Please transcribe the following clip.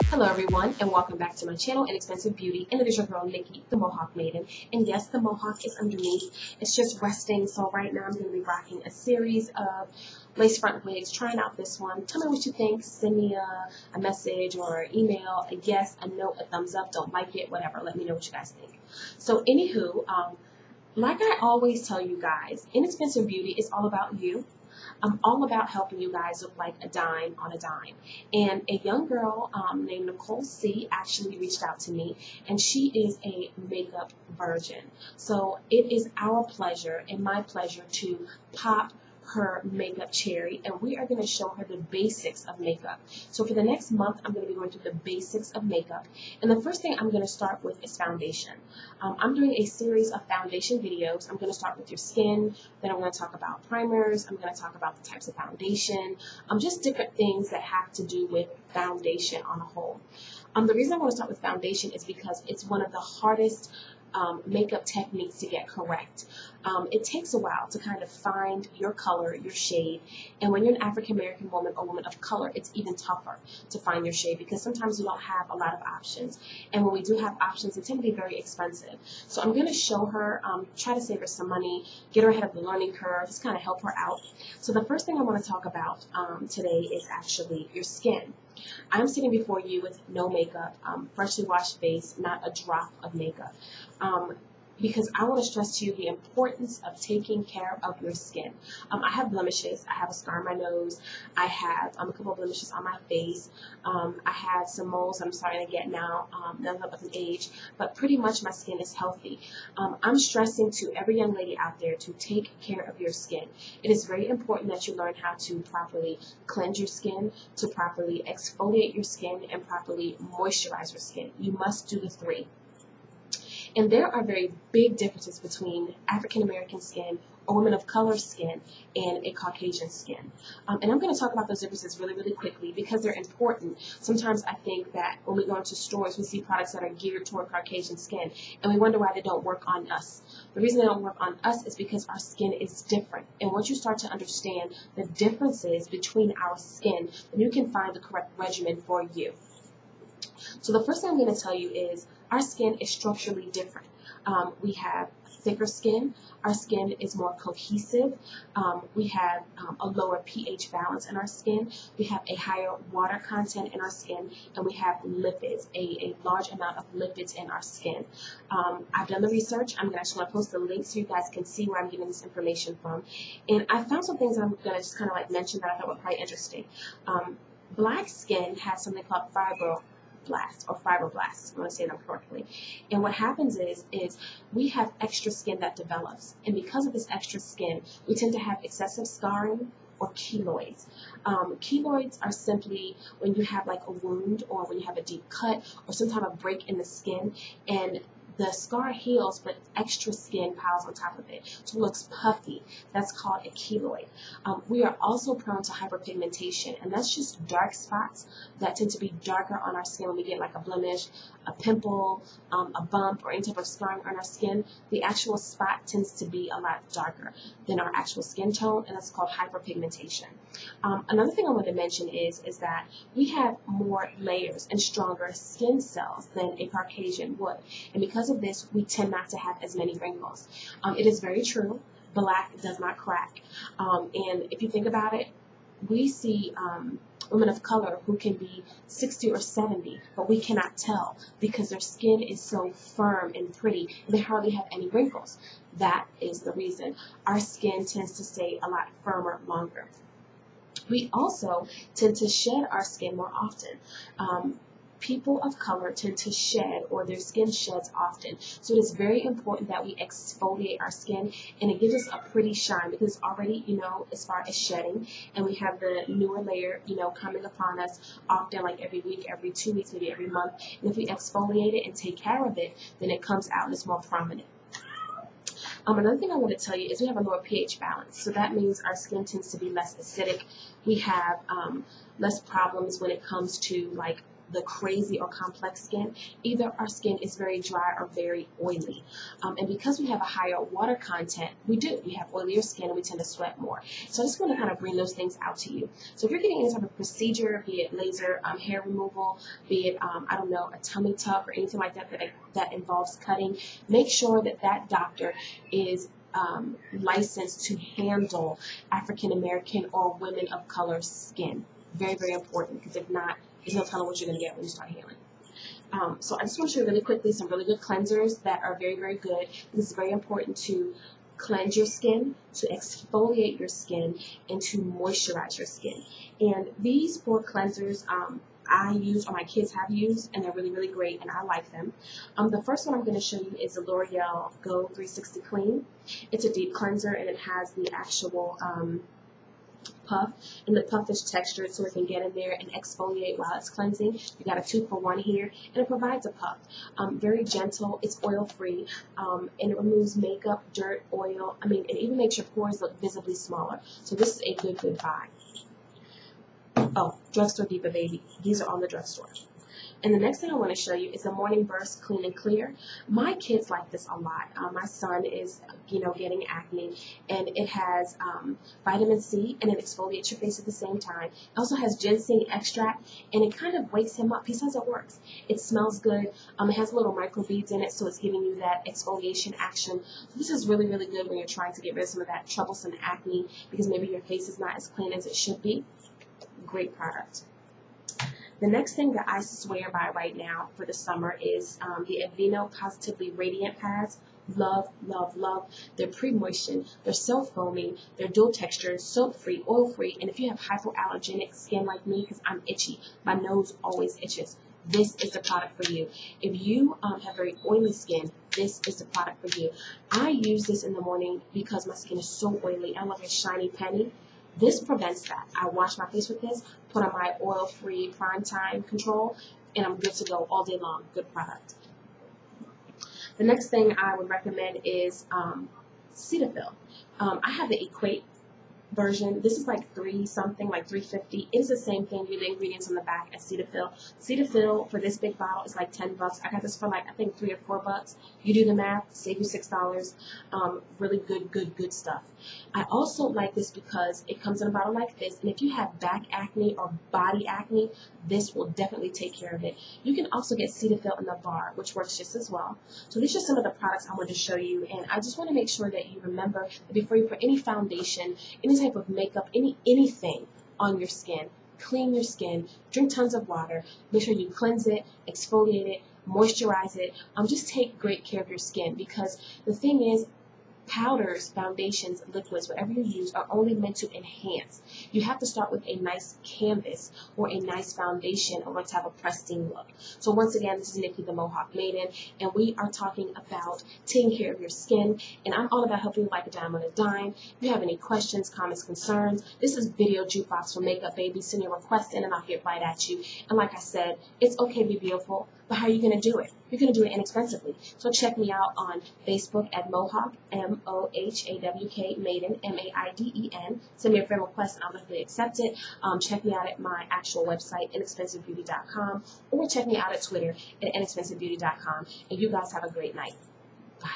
Hello everyone and welcome back to my channel, Inexpensive Beauty, and it is your girl Nikki, the Mohawk Maiden. And yes, the Mohawk is underneath. It's just resting, so right now I'm going to be rocking a series of lace front wigs, trying out this one. Tell me what you think. Send me a message or email, a yes, a no, a thumbs up, don't like it, whatever. Let me know what you guys think. So anywho, like I always tell you guys, Inexpensive Beauty is all about you. I'm all about helping you guys look like a dime on a dime. And a young girl named Nicole C actually reached out to me, and she is a makeup virgin. So it is our pleasure and my pleasure to pop her makeup cherry, and we are going to show her the basics of makeup. So for the next month, I'm going to be going through the basics of makeup. And the first thing I'm going to start with is foundation. I'm doing a series of foundation videos. I'm going to start with your skin, then I'm going to talk about primers, I'm going to talk about the types of foundation, just different things that have to do with foundation on a whole. The reason I want to start with foundation is because it's one of the hardest makeup techniques to get correct. It takes a while to kind of find your color, your shade, and when you're an African American woman or woman of color, it's even tougher to find your shade because sometimes you don't have a lot of options, and when we do have options, they tend to be very expensive. So I'm going to show her, try to save her some money, get her ahead of the learning curve, just kind of help her out. So the first thing I want to talk about today is actually your skin. I'm sitting before you with no makeup, freshly washed face, not a drop of makeup, because I want to stress to you the importance of taking care of your skin. I have blemishes. I have a scar on my nose. I have a couple of blemishes on my face. I have some moles I'm starting to get now, with an age, but pretty much my skin is healthy. I'm stressing to every young lady out there to take care of your skin. It is very important that you learn how to properly cleanse your skin, to properly exfoliate your skin, and properly moisturize your skin. You must do the three. And there are very big differences between African American skin or women of color skin and a Caucasian skin. And I'm going to talk about those differences really, really quickly because they're important. Sometimes I think that when we go into stores, we see products that are geared toward Caucasian skin, and we wonder why they don't work on us. The reason they don't work on us is because our skin is different. And once you start to understand the differences between our skin, then you can find the correct regimen for you. So the first thing I'm going to tell you is our skin is structurally different. We have thicker skin. Our skin is more cohesive. We have a lower pH balance in our skin. We have a higher water content in our skin, and we have lipids, a large amount of lipids in our skin. I've done the research. I'm actually going to post the link so you guys can see where I'm getting this information from. And I found some things that I'm going to just kind of like mention that I thought were quite interesting. Black skin has something called fibroblasts. I'm going to say them correctly. And what happens is we have extra skin that develops. And because of this extra skin, we tend to have excessive scarring or keloids. Keloids are simply when you have like a wound or when you have a deep cut or some type of break in the skin, and the scar heals, but extra skin piles on top of it, so it looks puffy. That's called a keloid. We are also prone to hyperpigmentation, and that's just dark spots that tend to be darker on our skin when we get like a blemish, a pimple, a bump, or any type of scarring on our skin. The actual spot tends to be a lot darker than our actual skin tone, and that's called hyperpigmentation. Another thing I want to mention is that we have more layers and stronger skin cells than a Caucasian would, and because of this, we tend not to have as many wrinkles. It is very true. Black does not crack. And if you think about it, we see women of color who can be 60 or 70, but we cannot tell because their skin is so firm and pretty, and they hardly have any wrinkles. That is the reason. Our skin tends to stay a lot firmer longer. We also tend to shed our skin more often. People of color tend to shed, or their skin sheds often. So it is very important that we exfoliate our skin, and it gives us a pretty shine because it's already, as far as shedding, and we have the newer layer, coming upon us often, like every week, every 2 weeks, maybe every month. And if we exfoliate it and take care of it, then it comes out and it's more prominent. Another thing I want to tell you is we have a lower pH balance. So that means our skin tends to be less acidic. We have less problems when it comes to like the crazy or complex skin. Either our skin is very dry or very oily. And because we have a higher water content, we have oilier skin and we tend to sweat more. So I just want to kind of bring those things out to you. So if you're getting any type of procedure, be it laser hair removal, be it, I don't know, a tummy tuck or anything like that that involves cutting, make sure that that doctor is licensed to handle African American or women of color skin. Very, very important, because if not, there's no telling what you're going to get when you start healing. So I just want to show you really quickly some really good cleansers that are very, very good. This is very important to cleanse your skin, to exfoliate your skin, and to moisturize your skin. And these 4 cleansers I use, or my kids have used, and they're really, really great, and I like them. The first one I'm going to show you is the L'Oreal Go 360 Clean. It's a deep cleanser, and it has the actual puff, and the puff is textured so it can get in there and exfoliate while it's cleansing. You got a 2-for-1 here, and it provides a puff. Very gentle, it's oil-free, and it removes makeup, dirt, oil, and even makes your pores look visibly smaller. So this is a good, good buy. Oh, Drugstore Diva, baby. These are on the drugstore. And the next thing I want to show you is the Morning Burst Clean and Clear. My kids like this a lot. My son is, getting acne, and it has vitamin C, and it exfoliates your face at the same time. It also has ginseng extract, and it kind of wakes him up. He says it works. It smells good. It has little microbeads in it, so it's giving you that exfoliation action. So this is really, really good when you're trying to get rid of some of that troublesome acne, because maybe your face is not as clean as it should be. Great product. The next thing that I swear by right now for the summer is the Aveeno Positively Radiant Pads. Love, love, love. They're pre-moistened. They're so foamy. They're dual textured, soap-free, oil-free. And if you have hypoallergenic skin like me, because I'm itchy, my nose always itches, this is the product for you. If you have very oily skin, this is the product for you. I use this in the morning because my skin is so oily. I love a shiny penny. This prevents that. I wash my face with this, put on my oil-free prime time control, and I'm good to go all day long. Good product. The next thing I would recommend is Cetaphil. I have the Equate version. This is like $3-something, like $3.50. It is the same thing. Read the ingredients on the back as Cetaphil. Cetaphil for this big bottle is like $10. I got this for like, I think, $3 or $4. You do the math, save you $6. Really good stuff. I also like this because it comes in a bottle like this, and if you have back acne or body acne, this will definitely take care of it. You can also get Cetaphil in the bar, which works just as well. So these are some of the products I wanted to show you, and I just want to make sure that you remember that before you put any foundation, any type of makeup, anything on your skin, clean your skin, drink tons of water, make sure you cleanse it, exfoliate it, moisturize it. Just take great care of your skin, because the thing is, powders, foundations, liquids, whatever you use, are only meant to enhance. You have to start with a nice canvas or a nice foundation in order to have a pristine look. So once again, this is Nikki the Mohawk Maiden, and we are talking about taking care of your skin, and I'm all about helping you like a dime on a dime. If you have any questions, comments, concerns, this is Video Jukebox for Makeup Baby. Send your request in and I'll get right at you. And like I said, it's okay to be beautiful, but how are you going to do it? You're going to do it inexpensively. So check me out on Facebook at Mohawk, M-O-H-A-W-K, Maiden, M-A-I-D-E-N. Send me a friend request and I'll definitely accept it. Check me out at my actual website, inexpensivebeauty.com, or check me out at Twitter at inexpensivebeauty.com. And you guys have a great night. Bye.